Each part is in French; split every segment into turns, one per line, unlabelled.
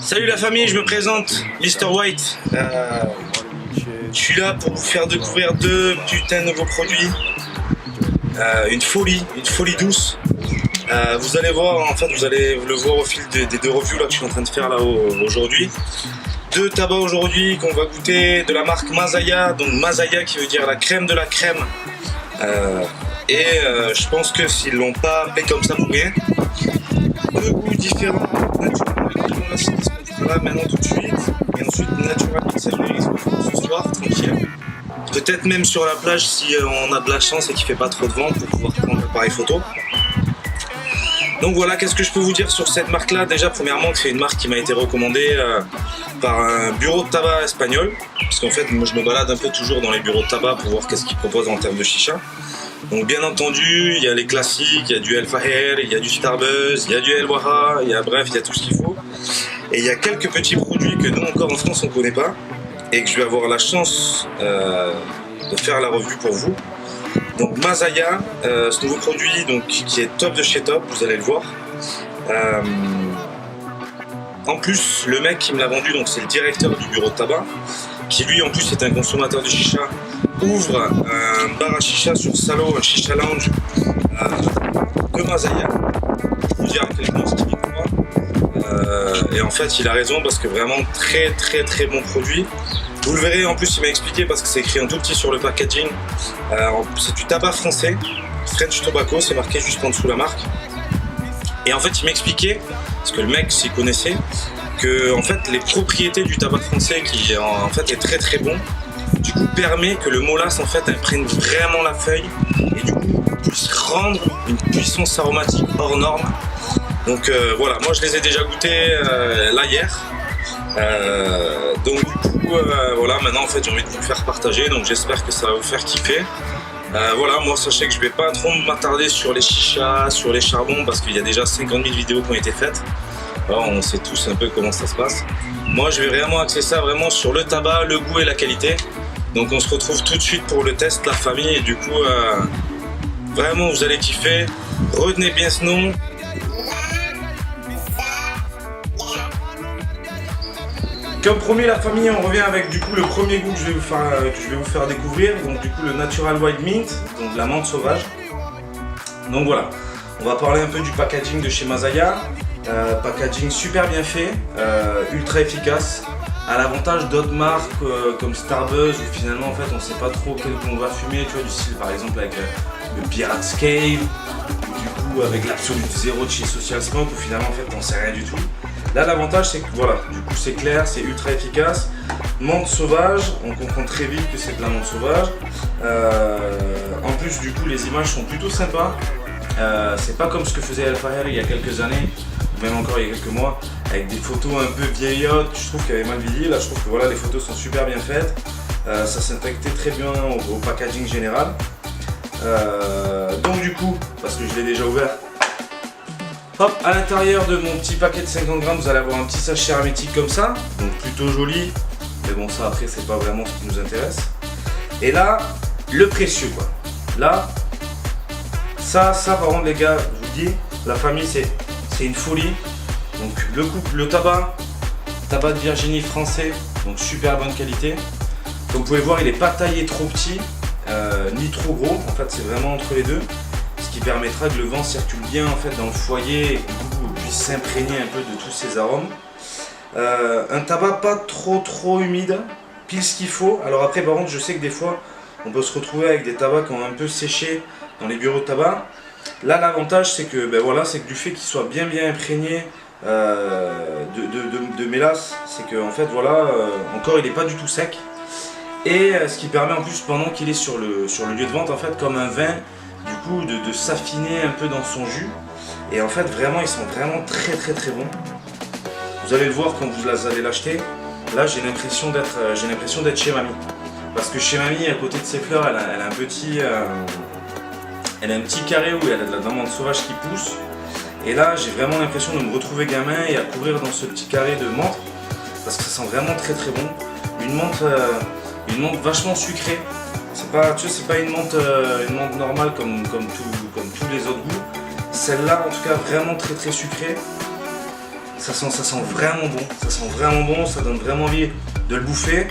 Salut la famille, je me présente, Mr White. Je suis là pour vous faire découvrir deux putains de nouveaux produits. Une folie douce. Vous allez voir, en fait, vous allez le voir au fil des deux reviews là, que je suis en train de faire là aujourd'hui. Deux tabacs aujourd'hui qu'on va goûter de la marque Mazaya, donc Mazaya qui veut dire la crème de la crème. Je pense que s'ils l'ont pas appelé comme ça pour rien. Deux goûts différents, là maintenant tout de suite, et ensuite Natural Pixel ce soir, tranquille. Peut-être même sur la plage si on a de la chance et qu'il fait pas trop de vent pour pouvoir prendre l'appareil photo. Donc voilà, qu'est-ce que je peux vous dire sur cette marque là? Déjà premièrement c'est une marque qui m'a été recommandée par un bureau de tabac espagnol, parce qu'en fait moi je me balade un peu toujours dans les bureaux de tabac pour voir qu'est-ce qu'ils proposent en termes de chicha. Donc bien entendu, il y a les classiques, il y a du El Faher, il y a du Starbuzz, il y a du El Waha, bref, il y a tout ce qu'il faut. Et il y a quelques petits produits que nous encore en France on ne connaît pas et que je vais avoir la chance de faire la revue pour vous. Donc Mazaya, ce nouveau produit donc, qui est top de chez top, vous allez le voir. En plus, le mec qui me l'a vendu, donc c'est le directeur du bureau de tabac, qui lui en plus est un consommateur de chicha, ouvre un bar à chicha sur Salo, un chicha lounge de Mazaya. Je vous dire à quel point ce qu'il y croit. Et en fait il a raison parce que vraiment très bon produit. Vous le verrez, en plus il m'a expliqué parce que c'est écrit en tout petit sur le packaging. C'est du tabac français, French Tobacco, c'est marqué juste en dessous la marque. Et en fait il m'expliquait, parce que le mec s'y connaissait, que en fait les propriétés du tabac français qui en fait est très bon, du coup permet que le molasse en fait elle prenne vraiment la feuille et du coup puisse rendre une puissance aromatique hors norme. Donc voilà, moi je les ai déjà goûtés là hier. Donc du coup voilà, maintenant en fait j'ai envie de vous le faire partager, donc j'espère que ça va vous faire kiffer. Voilà, moi sachez que je vais pas trop m'attarder sur les chichas, sur les charbons, parce qu'il y a déjà 50 000 vidéos qui ont été faites. Alors, on sait tous un peu comment ça se passe. Moi je vais vraiment axer ça vraiment sur le tabac, le goût et la qualité. Donc on se retrouve tout de suite pour le test, la famille, et du coup vraiment vous allez kiffer. Retenez bien ce nom. Comme promis la famille, on revient avec du coup le premier goût que je vais vous faire découvrir, donc du coup le Natural White Mint, donc la menthe sauvage. Donc voilà, on va parler un peu du packaging de chez Mazaya. Packaging super bien fait, ultra efficace, à l'avantage d'autres marques comme Starbuzz où finalement en fait on sait pas trop quel qu'on va fumer, tu vois, du style par exemple avec le Pirate's Cave, ou du coup avec l'Absolute Zero de chez Social Smoke où finalement en fait on sait rien du tout. Là l'avantage c'est que voilà, du coup c'est clair, c'est ultra efficace. Menthe sauvage, on comprend très vite que c'est de la menthe sauvage. En plus du coup les images sont plutôt sympas. C'est pas comme ce que faisait El Faher il y a quelques années, même encore il y a quelques mois, avec des photos un peu vieillottes, je trouve qu'elle avait mal vieilli. Là je trouve que voilà, les photos sont super bien faites. Ça s'intègre très bien au packaging général. Donc du coup, parce que je l'ai déjà ouvert, hop, à l'intérieur de mon petit paquet de 50 grammes, vous allez avoir un petit sachet hermétique comme ça, donc plutôt joli, mais bon ça après c'est pas vraiment ce qui nous intéresse. Et là, le précieux quoi. Là, ça par contre les gars, je vous dis, la famille c'est une folie. Donc le tabac de Virginie français, donc super bonne qualité. Comme vous pouvez voir, il n'est pas taillé trop petit, ni trop gros, en fait c'est vraiment entre les deux. Ce qui permettra que le vent circule bien en fait dans le foyer et que vous puissiez s'imprégner un peu de tous ces arômes. Un tabac pas trop humide, pile ce qu'il faut. Alors après par contre je sais que des fois on peut se retrouver avec des tabacs qui ont un peu séché dans les bureaux de tabac. Là l'avantage c'est que voilà, c'est que du fait qu'il soit bien imprégné de mélasse, c'est que en fait voilà, encore il n'est pas du tout sec. Et ce qui permet en plus pendant qu'il est sur le lieu de vente en fait comme un vin, du coup de s'affiner un peu dans son jus. Et en fait vraiment ils sont vraiment très bons. Vous allez le voir quand vous allez l'acheter. Là j'ai l'impression d'être chez mamie, parce que chez mamie à côté de ses fleurs elle a un petit carré où il y a de la menthe sauvage qui pousse. Et là j'ai vraiment l'impression de me retrouver gamin et à courir dans ce petit carré de menthe, parce que ça sent vraiment très bon. Une menthe vachement sucrée. C'est pas, tu sais, c'est pas une menthe normale comme tous les autres goûts. Celle-là, en tout cas, vraiment très sucrée. Ça sent vraiment bon. Ça sent vraiment bon, ça donne vraiment envie de le bouffer.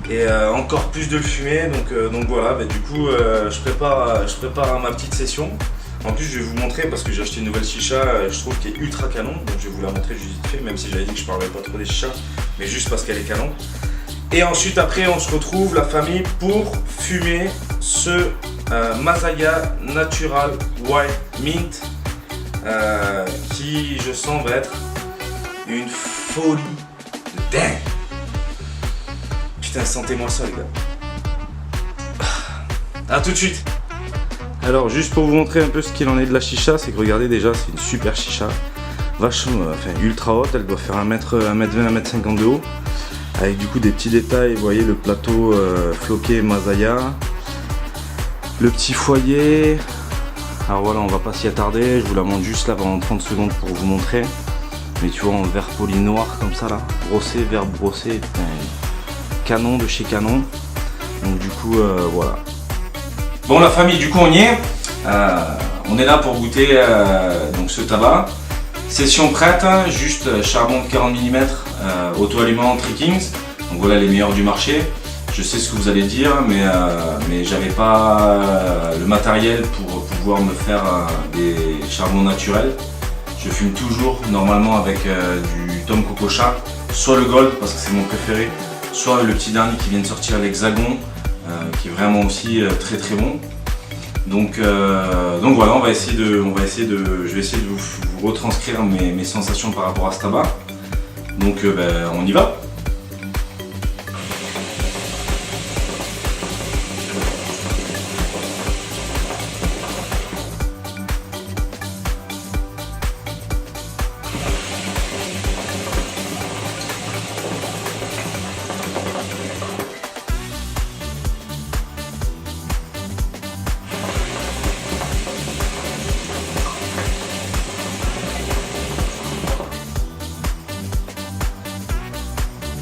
Et encore plus de le fumer. Donc voilà, bah, du coup je prépare ma petite session. En plus je vais vous montrer parce que j'ai acheté une nouvelle chicha, je trouve qu'elle est ultra canon. Donc je vais vous la montrer juste vite fait, même si j'avais dit que je parlerais pas trop des chichas, mais juste parce qu'elle est canon. Et ensuite après on se retrouve la famille pour fumer ce Masaya Natural White Mint qui je sens va être une folie de dingue. Putain, sentez-moi ça les gars. A tout de suite. Alors juste pour vous montrer un peu ce qu'il en est de la chicha, c'est que regardez déjà c'est une super chicha. Vachement, enfin ultra haute, elle doit faire 1m20, 1m50 de haut. Avec du coup des petits détails, vous voyez le plateau floqué Masaya. Le petit foyer. Alors voilà, on va pas s'y attarder, je vous la montre juste là pendant 30 secondes pour vous montrer. Mais tu vois en verre poli noir comme ça là, brossé, verre brossé, putain, canon de chez Canon. Donc du coup voilà. Bon la famille, du coup on y est. On est là pour goûter donc ce tabac. Session prête, juste charbon de 40 mm, auto-allumant Trickings. Donc voilà les meilleurs du marché. Je sais ce que vous allez dire, mais j'avais pas le matériel pour pouvoir me faire des charbons naturels. Je fume toujours normalement avec du Tom Coco Chat, soit le Gold parce que c'est mon préféré, soit le petit dernier qui vient de sortir, l'Hexagon, qui est vraiment aussi très très bon. Donc voilà, je vais essayer de vous retranscrire mes sensations par rapport à ce tabac. Donc on y va.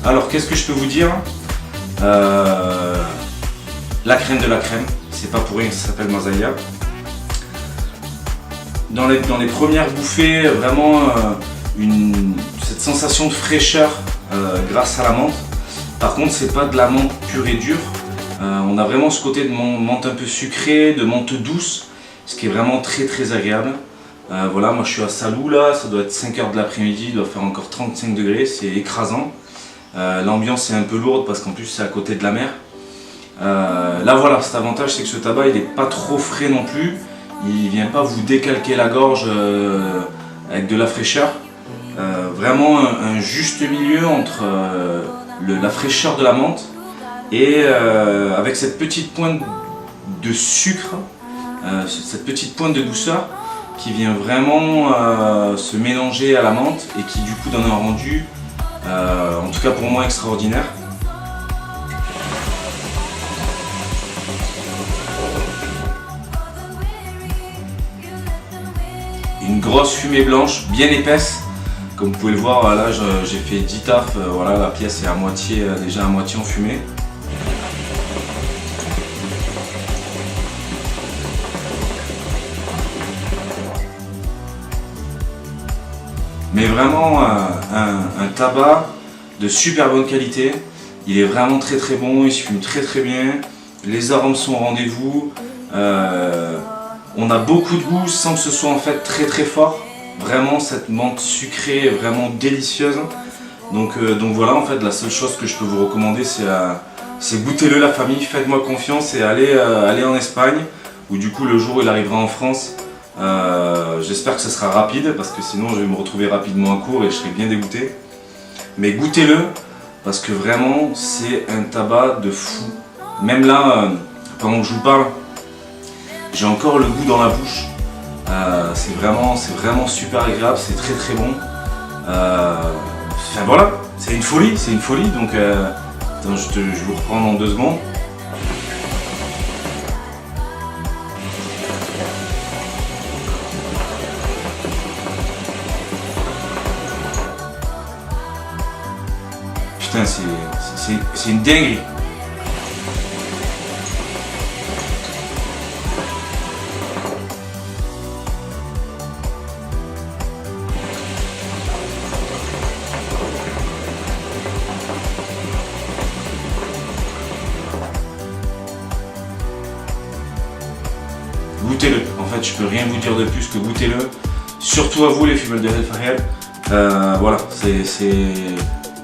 Alors qu'est-ce que je peux vous dire, la crème de la crème, c'est pas pour rien que ça s'appelle Masaya. Dans les premières bouffées, vraiment cette sensation de fraîcheur grâce à la menthe. Par contre c'est pas de la menthe pure et dure, on a vraiment ce côté de menthe un peu sucrée, de menthe douce, ce qui est vraiment très très agréable. Voilà, moi je suis à Salou là, ça doit être 5 h de l'après-midi, il doit faire encore 35 degrés, c'est écrasant. L'ambiance est un peu lourde parce qu'en plus c'est à côté de la mer. Là voilà, cet avantage c'est que ce tabac il n'est pas trop frais non plus. Il vient pas vous décalquer la gorge avec de la fraîcheur. Vraiment un juste milieu entre la fraîcheur de la menthe et avec cette petite pointe de sucre, cette petite pointe de douceur qui vient vraiment se mélanger à la menthe et qui du coup donne un rendu en tout cas pour moi extraordinaire. Une grosse fumée blanche bien épaisse, comme vous pouvez le voir là j'ai fait 10 tafs, voilà la pièce est à moitié, déjà à moitié enfumée. Mais vraiment un tabac de super bonne qualité. Il est vraiment très très bon, il se fume très très bien. Les arômes sont au rendez-vous. On a beaucoup de goût sans que ce soit en fait très très fort. Vraiment cette menthe sucrée est vraiment délicieuse. Donc voilà, en fait la seule chose que je peux vous recommander c'est goûtez-le la famille, faites-moi confiance et allez en Espagne. Ou du coup le jour où il arrivera en France. J'espère que ce sera rapide parce que sinon je vais me retrouver rapidement à court et je serai bien dégoûté. Mais goûtez-le parce que vraiment c'est un tabac de fou. Même là, pendant que je vous parle, j'ai encore le goût dans la bouche. C'est vraiment super agréable, c'est très très bon. Enfin voilà, c'est une folie. Donc attends, je vous reprends dans 2 secondes. Putain, c'est une dinguerie.
goûtez-le. En fait, je peux rien vous dire de plus que goûtez-le. Surtout à vous les fumeurs de El Fahel. Voilà,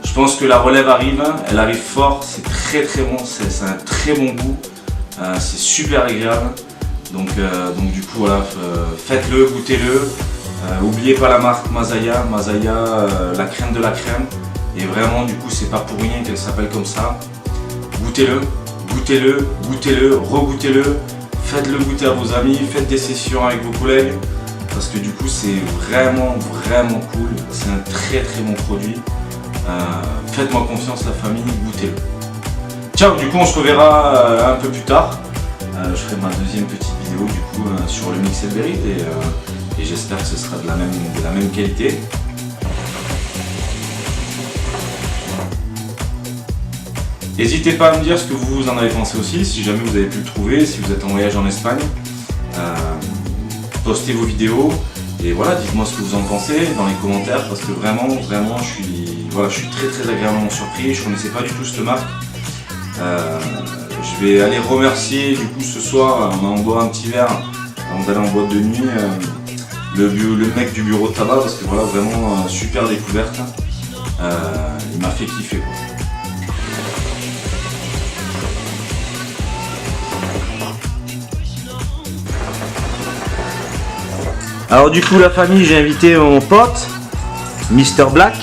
je pense que la relève arrive, elle arrive fort, c'est très très bon, c'est un très bon goût, c'est super agréable. Donc du coup voilà, faites-le, goûtez-le. Oubliez pas la marque Mazaya, la crème de la crème. Et vraiment du coup c'est pas pour rien qu'elle s'appelle comme ça. Goûtez-le, goûtez-le, goûtez-le, regoûtez-le. Faites-le goûter à vos amis, faites des sessions avec vos collègues. Parce que du coup c'est vraiment cool, c'est un très très bon produit. Faites-moi confiance la famille, goûtez-le. Ciao, du coup on se reverra un peu plus tard. Je ferai ma deuxième petite vidéo du coup sur le mix Elberit et j'espère que ce sera de la même qualité. N'hésitez pas à me dire ce que vous en avez pensé aussi, si jamais vous avez pu le trouver, si vous êtes en voyage en Espagne. Postez vos vidéos et voilà, dites-moi ce que vous en pensez dans les commentaires parce que vraiment je suis très très agréablement surpris, je ne connaissais pas du tout cette marque. Je vais aller remercier du coup ce soir, on va en boire un petit verre avant d'aller en boîte de nuit, le mec du bureau de tabac parce que voilà, vraiment super découverte, il m'a fait kiffer quoi.
Alors du coup la famille, j'ai invité mon pote Mr Black,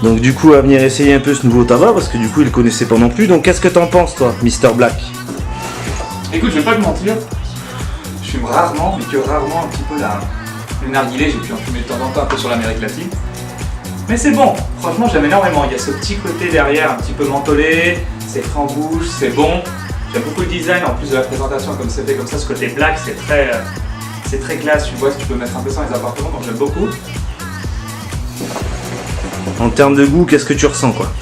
donc du coup à venir essayer un peu ce nouveau tabac parce que du coup il connaissait pas non plus. Donc qu'est-ce que t'en penses toi Mr Black?
Écoute, je vais pas te mentir, je fume rarement, mais que rarement un petit peu le narguilé, j'ai pu en fumer de temps en temps un peu sur l'Amérique latine. Mais c'est bon, franchement j'aime énormément, il y a ce petit côté derrière un petit peu mentholé, c'est frais en bouche, c'est bon. J'aime beaucoup le design, en plus de la présentation comme c'est fait comme ça, ce côté black c'est très classe, tu vois, que tu peux mettre un peu ça dans les appartements, donc j'aime beaucoup.
En termes de goût, qu'est-ce que tu ressens quoi?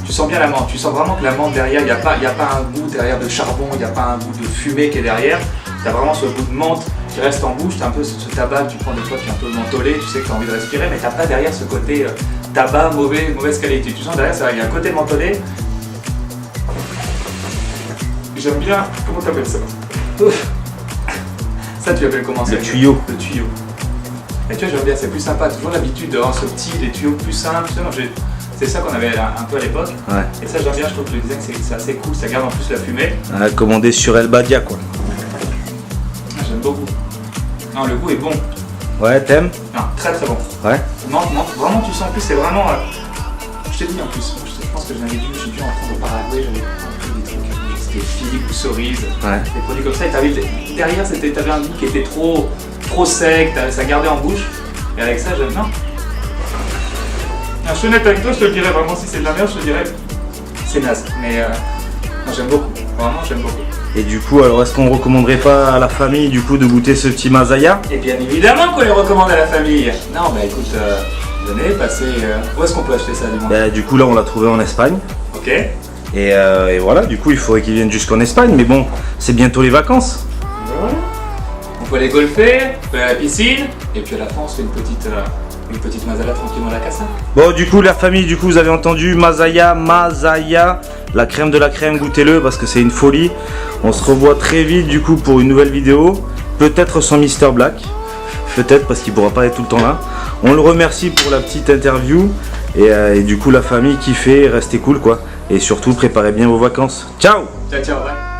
Tu sens bien la menthe, tu sens vraiment que la menthe derrière, il n'y a pas un goût derrière de charbon, il n'y a pas un goût de fumée qui est derrière. Tu as vraiment ce goût de menthe qui reste en bouche, tu as un peu ce tabac que tu prends des fois qui est un peu mentholé, tu sais que tu as envie de respirer, mais tu n'as pas derrière ce côté tabac mauvaise qualité. Tu sens derrière, il y a un côté mentholé. J'aime bien, comment tu appelles ça? Ça tu appelles comment ça?
Le tuyau.
Le tuyau. Et tu vois, j'aime bien, c'est plus sympa, toujours l'habitude d'avoir ce petit, des tuyaux plus simples, tu sais, c'est ça qu'on avait un peu à l'époque.
Ouais.
Et ça j'aime bien, je trouve que le design c'est assez cool, ça garde en plus la fumée.
Commandé sur El Badia quoi.
J'aime beaucoup. Non, le goût est bon.
Ouais, t'aimes?
Non, très très bon.
Ouais.
Menthe, vraiment tu sens en plus, c'est vraiment... je t'ai dit en plus, je pense que j'ai dû en prendre au Paraguay, j'avais pris des trucs, c'était figue ou cerise,
ouais.
Des produits comme ça, et derrière t'avais un goût qui était trop sec, ça gardait en bouche, et avec ça j'aime bien. Je suis honnête avec toi, je te le dirais vraiment, si c'est de la merde, je te dirais c'est naze, mais non, j'aime beaucoup, vraiment j'aime beaucoup.
Et du coup, alors est-ce qu'on recommanderait pas à la famille du coup de goûter ce petit Mazaya?
Et bien évidemment qu'on les recommande à la famille. Non, bah écoute, venez, passez. Où est-ce qu'on peut acheter ça du moins?
Bah, du coup là on l'a trouvé en Espagne.
Ok.
Et voilà, du coup il faudrait qu'ils viennent jusqu'en Espagne, mais bon, c'est bientôt les vacances.
Voilà. On peut aller golfer, on peut aller à la piscine, et puis à la fin on se fait une petite mazala tranquillement à la casa.
Bon du coup la famille, du coup vous avez entendu Mazaya, la crème de la crème, goûtez-le parce que c'est une folie. On se revoit très vite du coup pour une nouvelle vidéo, peut-être sans Mr Black, peut-être parce qu'il pourra pas être tout le temps là. On le remercie pour la petite interview et du coup la famille kiffez, restez cool quoi. Et surtout préparez bien vos vacances. Ciao.
Ciao, ciao, bye.